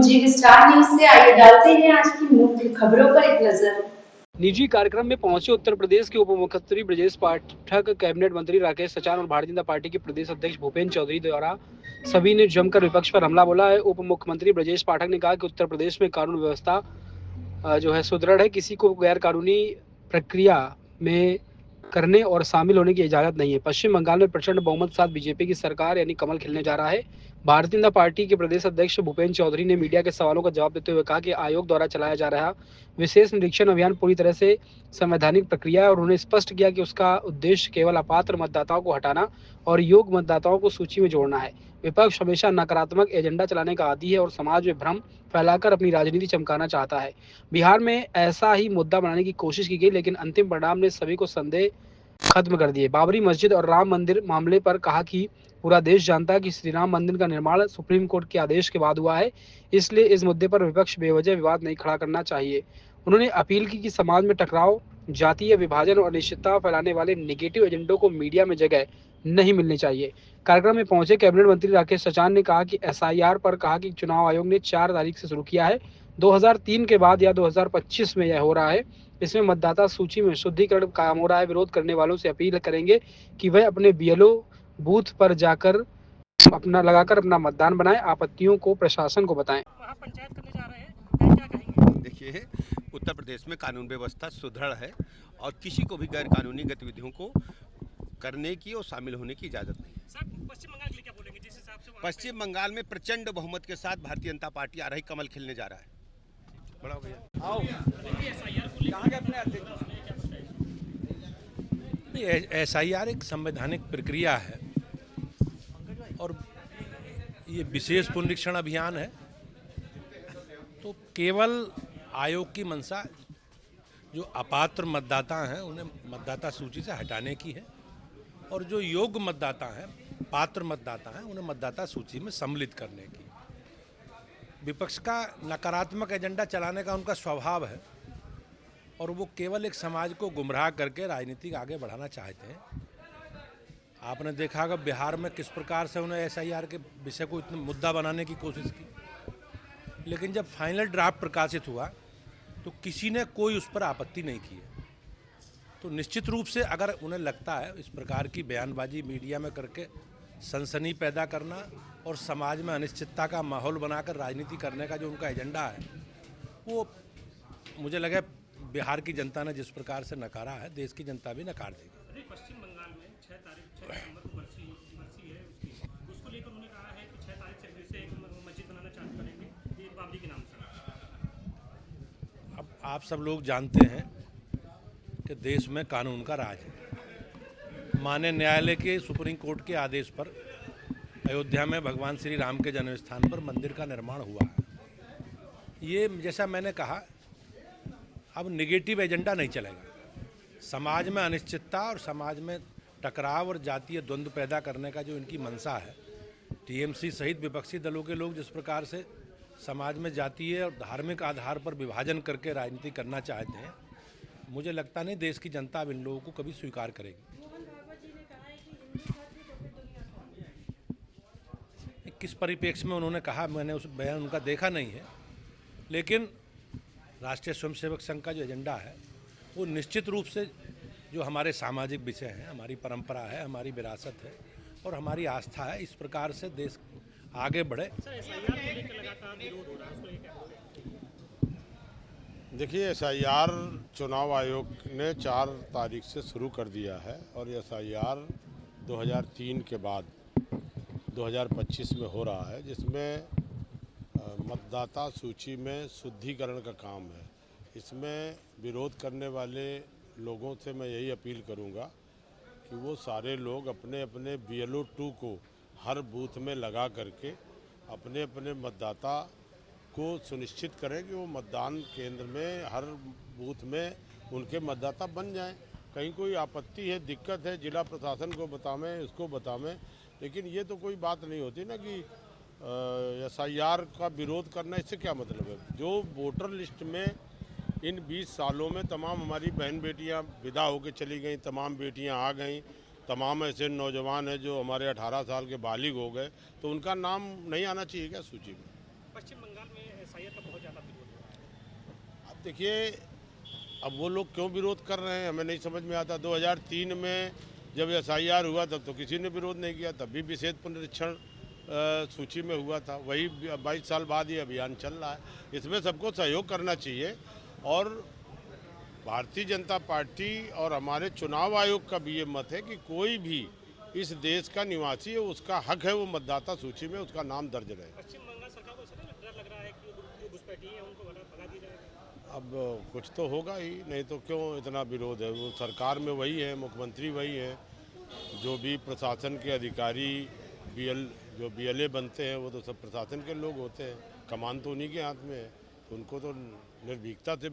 जी star news से आइए डालते हैं आज की मुख्य खबरों पर एक नजर। निजी कार्यक्रम में पहुंचे उत्तर प्रदेश के उप मुख्यमंत्री ब्रजेश पाठक, कैबिनेट मंत्री राकेश सचान और भारतीय जनता पार्टी के प्रदेश अध्यक्ष भूपेंद्र चौधरी द्वारा सभी ने जमकर विपक्ष पर हमला बोला है। उप मुख्यमंत्री ब्रजेश पाठक ने कहा कि उत्तर प्रदेश में कानून व्यवस्था जो है सुदृढ़ है, किसी को गैर कानूनी प्रक्रिया में करने और शामिल होने की इजाजत नहीं है। पश्चिम बंगाल में प्रचंड बहुमत के साथ बीजेपी की सरकार यानी कमल खिलने जा रहा है। भारतीय जनता पार्टी के प्रदेश अध्यक्ष भूपेंद्र चौधरी ने मीडिया के सवालों का जवाब देते हुए कहा कि आयोग द्वारा चलाया जा रहा विशेष निरीक्षण अभियान पूरी तरह से संवैधानिक प्रक्रिया है और उन्होंने स्पष्ट किया कि उसका उद्देश्य केवल अपात्र मतदाताओं को हटाना और योग्य मतदाताओं को सूची में जोड़ना है। विपक्ष हमेशा नकारात्मक एजेंडा चलाने का आदी है और समाज में भ्रम फैलाकर अपनी राजनीति चमकाना चाहता है। बिहार में ऐसा ही मुद्दा बनाने की कोशिश की गई, लेकिन अंतिम परिणाम ने सभी को संदेह खत्म कर दिए। बाबरी मस्जिद और राम मंदिर मामले पर कहा कि पूरा देश जानता है कि श्री राम मंदिर का निर्माण सुप्रीम कोर्ट के आदेश के बाद हुआ है, इसलिए इस मुद्दे पर विपक्ष बेवजह विवाद नहीं खड़ा करना चाहिए। उन्होंने अपील की कि समाज में टकराव, जातीय विभाजन और अनिश्चितता फैलाने वाले नेगेटिव एजेंडों को मीडिया में जगह नहीं मिलनी चाहिए। कार्यक्रम में पहुंचे कैबिनेट मंत्री राकेश सचान ने कहा कि एसआईआर पर कहा कि चुनाव आयोग ने 4 तारीख से शुरू किया है। 2003 के बाद या 2025 में यह हो रहा है। इसमें मतदाता सूची में शुद्धिकरण काम हो रहा है। विरोध करने वालों से अपील करेंगे कि वह अपने बीएलओ बूथ पर जाकर लगाकर अपना मतदान बनाएं। आपत्तियों को प्रशासन को बताएं। पंचायत करने जा रहे हैं, क्या कहेंगे? देखिए, उत्तर प्रदेश में कानून व्यवस्था सुदृढ़ है और किसी को भी गैर कानूनी गतिविधियों को करने की और शामिल होने की इजाजत नहीं। सर, पश्चिम बंगाल के लिए क्या बोलेंगे? जिस हिसाब से पश्चिम बंगाल में प्रचंड बहुमत के साथ भारतीय जनता पार्टी आ रही, कमल खिलने जा रहा है। बड़ा हो गया। आओ। एसआईआर एक संवैधानिक प्रक्रिया है और ये विशेष पुनरीक्षण अभियान है, तो केवल आयोग की मंशा जो अपात्र मतदाता हैं उन्हें मतदाता सूची से हटाने की है और जो योग्य मतदाता हैं, पात्र मतदाता हैं, उन्हें मतदाता सूची में सम्मिलित करने की। विपक्ष का नकारात्मक एजेंडा चलाने का उनका स्वभाव है और वो केवल एक समाज को गुमराह करके राजनीति आगे बढ़ाना चाहते हैं। आपने देखा होगा बिहार में किस प्रकार से उन्हें एसआईआर के विषय को इतना मुद्दा बनाने की कोशिश की, लेकिन जब फाइनल ड्राफ्ट प्रकाशित हुआ तो किसी ने कोई उस पर आपत्ति नहीं की है। तो निश्चित रूप से अगर उन्हें लगता है इस प्रकार की बयानबाजी मीडिया में करके सनसनी पैदा करना और समाज में अनिश्चितता का माहौल बनाकर राजनीति करने का जो उनका एजेंडा है, वो मुझे लगे बिहार की जनता ने जिस प्रकार से नकारा है, देश की जनता भी नकार देगी। पश्चिम बंगाल में 6 दिसंबर को बरसी है उसको लेकर उन्होंने कहा है कि 6 तारीख से फिर से एक मस्जिद बनाना चालू करेंगे, ये बाबरी के नाम से। अब आप सब लोग जानते हैं कि देश में कानून का राज है। माननीय न्यायालय के सुप्रीम कोर्ट के आदेश पर अयोध्या में भगवान श्री राम के जन्म स्थान पर मंदिर का निर्माण हुआ है। ये जैसा मैंने कहा, अब नेगेटिव एजेंडा नहीं चलेगा। समाज में अनिश्चितता और समाज में टकराव और जातीय द्वंद्व पैदा करने का जो इनकी मंशा है, टीएमसी सहित विपक्षी दलों के लोग जिस प्रकार से समाज में जातीय और धार्मिक आधार पर विभाजन करके राजनीति करना चाहते हैं, मुझे लगता नहीं देश की जनता अब इन लोगों को कभी स्वीकार करेगी। किस परिप्रेक्ष्य में उन्होंने कहा, मैंने उस बयान उनका देखा नहीं है, लेकिन राष्ट्रीय स्वयंसेवक संघ का जो एजेंडा है वो निश्चित रूप से जो हमारे सामाजिक विषय हैं, हमारी परंपरा है, हमारी विरासत है और हमारी आस्था है, इस प्रकार से देश आगे बढ़े। देखिए, एसआईआर चुनाव आयोग ने 4 तारीख से शुरू कर दिया है और एसआईआर 2003 के बाद 2025 में हो रहा है, जिसमें मतदाता सूची में शुद्धिकरण का काम है। इसमें विरोध करने वाले लोगों से मैं यही अपील करूंगा कि वो सारे लोग अपने अपने BLO 2 को हर बूथ में लगा करके अपने अपने मतदाता को सुनिश्चित करें कि वो मतदान केंद्र में हर बूथ में उनके मतदाता बन जाएं। कहीं कोई आपत्ति है, दिक्कत है, जिला प्रशासन को बतावें, इसको बतावें, लेकिन ये तो कोई बात नहीं होती ना कि एसआईआर का विरोध करना। इससे क्या मतलब है? जो वोटर लिस्ट में इन 20 सालों में तमाम हमारी बहन बेटियां विदा होकर चली गई, तमाम बेटियां आ गईं, तमाम ऐसे नौजवान हैं जो हमारे 18 साल के बालिग हो गए, तो उनका नाम नहीं आना चाहिए क्या सूची में? पश्चिम बंगाल में एसआईआर का बहुत ज़्यादा विरोध हो रहा है। अब देखिए, अब वो लोग क्यों विरोध कर रहे हैं हमें नहीं समझ में आता। 2003 में जब एसआईआर हुआ तब तो किसी ने विरोध नहीं किया, तब भी विशेष पुनरीक्षण सूची में हुआ था। वही 22 साल बाद ये अभियान चल रहा है। इसमें सबको सहयोग करना चाहिए और भारतीय जनता पार्टी और हमारे चुनाव आयोग का भी ये मत है कि कोई भी इस देश का निवासी है, उसका हक है वो मतदाता सूची में उसका नाम दर्ज रहे। पश्चिम बंगाल सरकार को ऐसा नहीं डर लग रहा है कि जो घुसपैठी है उनको भगा दी जाएगी? अब कुछ तो होगा ही, नहीं तो क्यों इतना विरोध है। वो सरकार में वही है, मुख्यमंत्री वही है, जो भी प्रशासन के अधिकारी जो बीएलए बनते हैं वो तो सब प्रशासन के लोग होते हैं, कमान तो उन्हीं के हाथ में है, तो उनको तो निर्भीकता से